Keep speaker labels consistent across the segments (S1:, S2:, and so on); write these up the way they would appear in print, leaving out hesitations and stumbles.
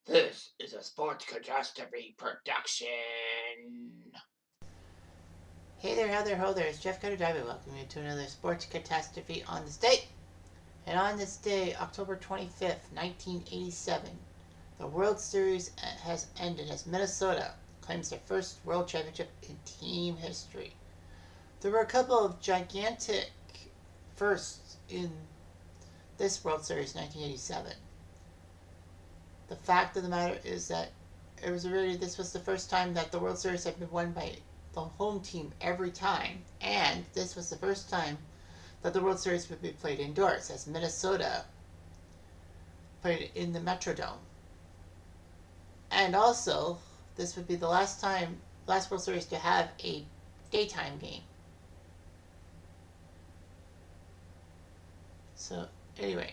S1: This is a Spoirts Cutastrophe production.
S2: Hey there, how there, ho there, it's Jeff Cutastrophe. Welcome you to another Spoirts Cutastrophe on this day. And on this day, October 25th, 1987, the World Series has ended as Minnesota claims their first World Championship in team history. There were a couple of gigantic firsts in this World Series 1987. The fact of the matter is that this was the first time that the World Series had been won by the home team every time, and this was the first time that the World Series would be played indoors, as Minnesota played in the Metrodome. And also, this would be the last World Series to have a daytime game. So, anyway,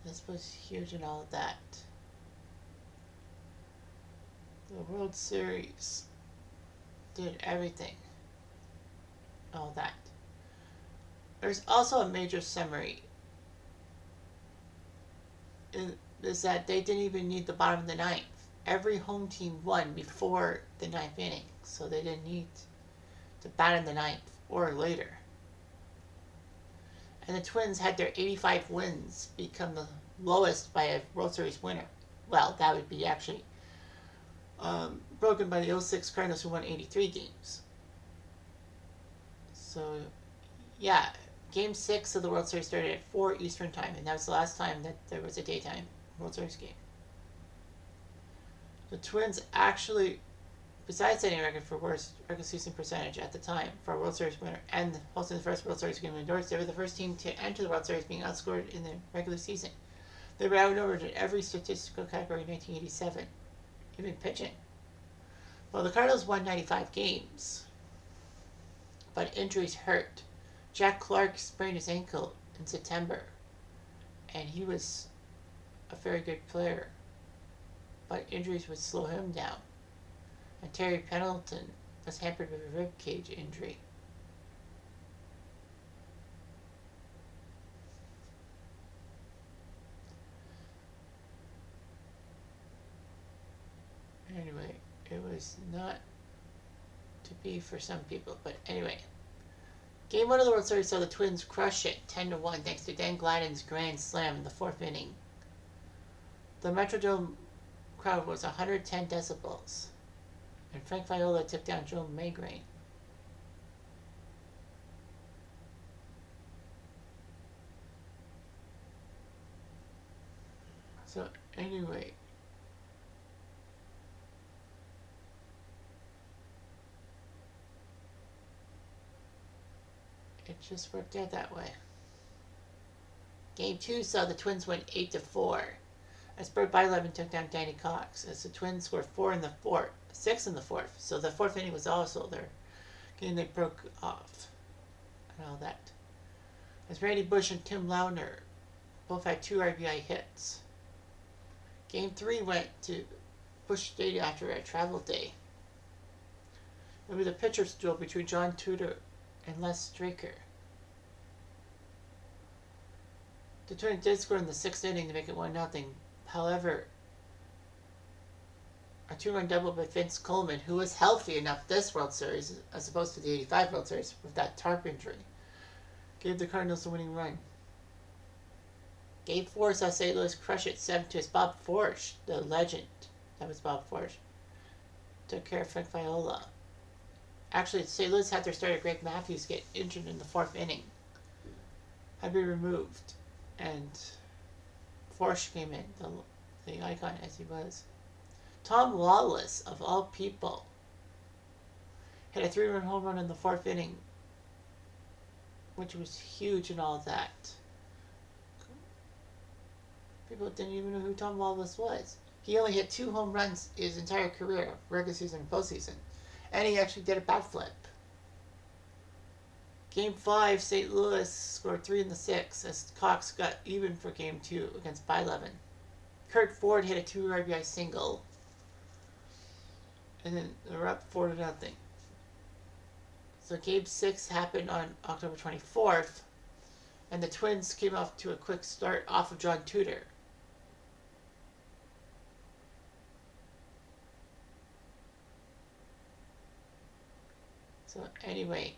S2: this was huge and all of that. The World Series did everything. All that. There's also a major summary. Is that they didn't even need the bottom of the ninth. Every home team won before the ninth inning, so they didn't need to bat in the ninth or later. And the Twins had their 85 wins become the lowest by a World Series winner. Well, that would be actually broken by the 06 Cardinals, who won 83 games. So, yeah, Game 6 of the World Series started at 4 Eastern Time, and that was the last time that there was a daytime World Series game. The Twins actually, besides setting a record for worst regular season percentage at the time for a World Series winner and hosting the first World Series game indoors, they were the first team to enter the World Series being outscored in the regular season. They were outnumbered in every statistical category in 1987, even pitching. Well, the Cardinals won 95 games, but injuries hurt. Jack Clark sprained his ankle in September, and he was a very good player, but injuries would slow him down. And Terry Pendleton was hampered with a rib cage injury. Anyway, it was not to be for some people, but anyway. Game 1 of the World Series saw the Twins crush it 10-1 thanks to Dan Gladden's grand slam in the 4th inning. The Metrodome crowd was 110 decibels, and Frank Viola took down Joe Magrane. So anyway, it just worked out that way. Game 2 saw the Twins win 8-4. As Bert Bylevin took down Danny Cox, as the Twins scored 6 in the 4th. So the 4th inning was also their game they broke off and all that. As Randy Bush and Tim Launer both had 2 RBI hits. Game 3 went to Busch Stadium after a travel day. It was a pitcher's duel between John Tudor and Les Straker. The Twins did score in the 6th inning to make it 1-0. However, a 2-run double by Vince Coleman, who was healthy enough this World Series, as opposed to the 85 World Series with that tarp injury, gave the Cardinals the winning run. Game 4 saw St. Louis crush it 7-2 as Bob Forsch, the legend, that was Bob Forsch, took care of Frank Viola. Actually, St. Louis had their starter Greg Matthews get injured in the 4th inning. Had been removed, and Forsch came in, the icon as he was. Tom Lawless, of all people, hit a 3-run home run in the 4th inning, which was huge and all that. People didn't even know who Tom Lawless was. He only hit 2 home runs his entire career, regular season and postseason, and he actually did a bat flip. Game 5, St. Louis scored 3 in the 6th as Cox got even for Game 2 against Bylevin. Kurt Ford hit a 2 RBI single, and then they were up 4-0. So Game 6 happened on October 24th, And the Twins came off to a quick start off of John Tudor. So anyway,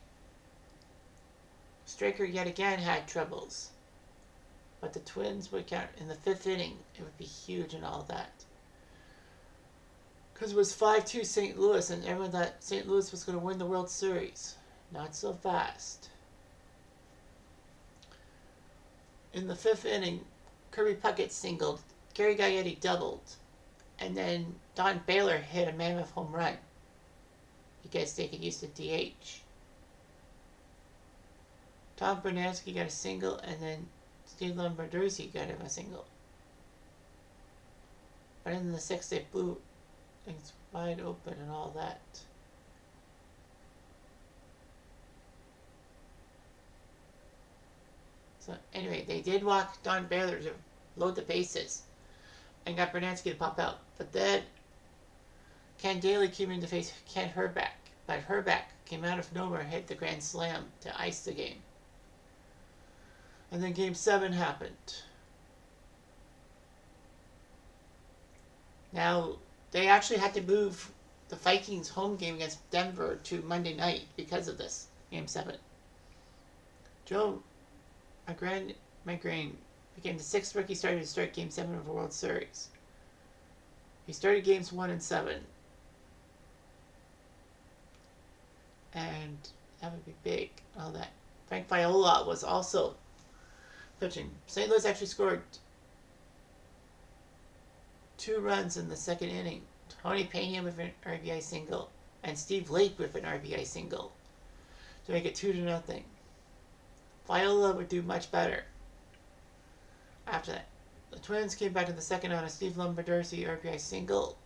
S2: Straker yet again had troubles. But the Twins would count in the 5th inning. It would be huge and all that. Because it was 5-2 St. Louis, and everyone thought St. Louis was going to win the World Series. Not so fast. In the 5th inning, Kirby Puckett singled, Gary Gaetti doubled, and then Don Baylor hit a mammoth home run. Because they could use the DH. Tom Bernansky got a single, and then Steve Lombardozzi got him a single. But in the 6th, they blew things wide open and all that. So anyway, they did walk Don Baylor to load the bases and got Bernansky to pop out. But then Ken Daly came in to face Ken Hrbek. But Hrbek came out of nowhere and hit the grand slam to ice the game. And then Game 7 happened. Now, they actually had to move the Vikings' home game against Denver to Monday night because of this, Game 7. Joe Magrane became the 6th rookie starter to start Game 7 of the World Series. He started Games 1 and 7. And that would be big, all that. Frank Viola was also pitching. St. Louis actually scored 2 runs in the 2nd inning. Tony Pena with an RBI single and Steve Lake with an RBI single to make it 2-0. Viola would do much better after that. The Twins came back to the 2nd on a Steve Lombardozzi RBI single.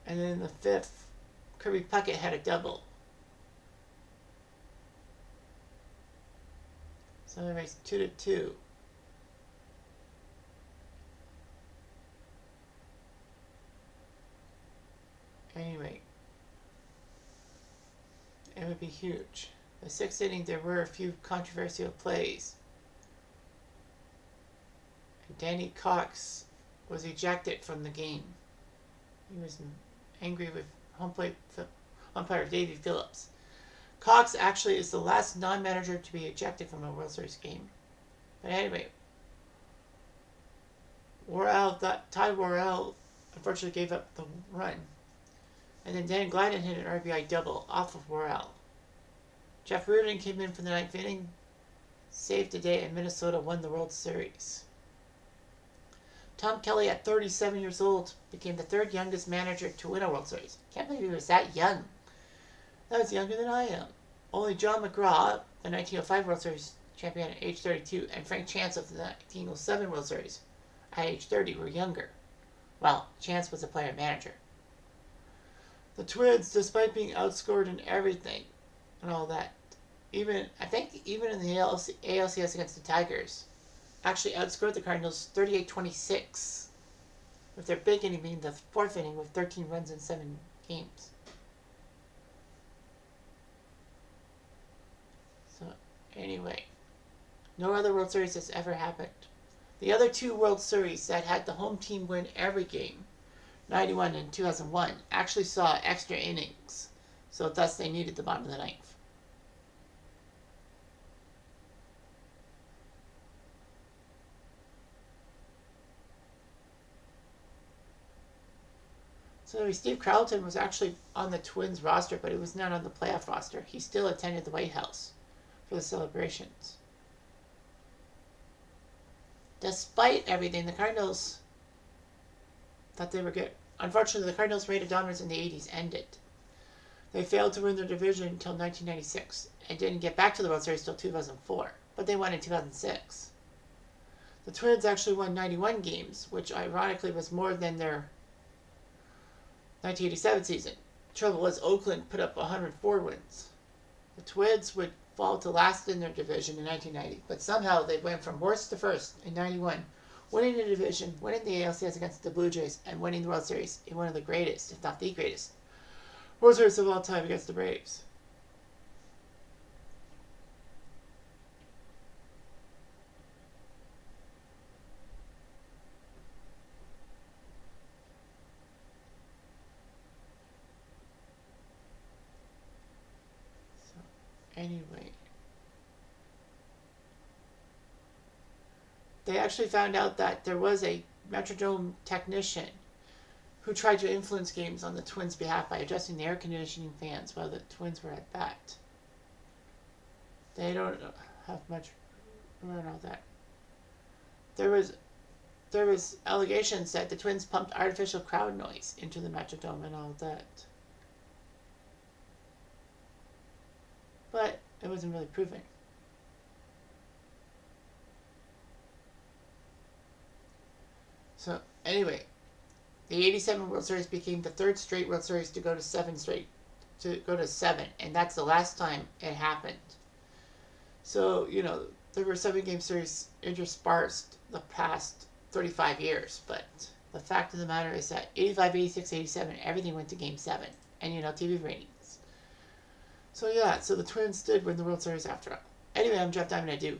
S2: And then in the 5th, Kirby Puckett had a double. So it was 2-2. Anyway, it would be huge. The 6th inning, there were a few controversial plays. And Danny Cox was ejected from the game. He was angry with umpire Davey Phillips. Cox actually is the last non-manager to be ejected from a World Series game. But anyway, Ty Worrell unfortunately gave up the run. And then Dan Gladden hit an RBI double off of Worrell. Jeff Reardon came in for the 9th inning, saved the day, and Minnesota won the World Series. Tom Kelly, at 37 years old, became the 3rd youngest manager to win a World Series. Can't believe he was that young. That was younger than I am. Only John McGraw, the 1905 World Series champion at age 32, and Frank Chance of the 1907 World Series at age 30 were younger. Well, Chance was a player-manager. The Twins, despite being outscored in everything and all that, I think even in the ALCS against the Tigers, actually outscored the Cardinals 38-26, with their big inning being the 4th inning with 13 runs in 7 games. So anyway, no other World Series has ever happened. The other 2 World Series that had the home team win every game, 91 and 2001, actually saw extra innings, so thus they needed the bottom of the 9th. So Steve Carlton was actually on the Twins roster, but he was not on the playoff roster. He still attended the White House for the celebrations. Despite everything, the Cardinals thought they were good. Unfortunately, the Cardinals' reign of dominance in the 80s ended. They failed to win their division until 1996 and didn't get back to the World Series until 2004, but they won in 2006. The Twins actually won 91 games, which ironically was more than their 1987 season. The trouble was Oakland put up 104 wins. The Twins would fall to last in their division in 1990, but somehow they went from worst to first in 91, winning the division, winning the ALCS against the Blue Jays, and winning the World Series in one of the greatest, if not the greatest, World Series of all time against the Braves. So, anyway. They actually found out that there was a Metrodome technician who tried to influence games on the Twins' behalf by adjusting the air conditioning fans while the Twins were at bat. They don't have much on all that. There was allegations that the Twins pumped artificial crowd noise into the Metrodome and all that. But it wasn't really proven. So anyway, the '87 World Series became the third straight World Series to go to seven, and that's the last time it happened. So, there were 7-game series interspersed the past 35 years, but the fact of the matter is that 85, 86, 87, everything went to Game 7, and TV ratings. So yeah, so the Twins did win the World Series after all. Anyway, I'm Jeff Diamond, I do.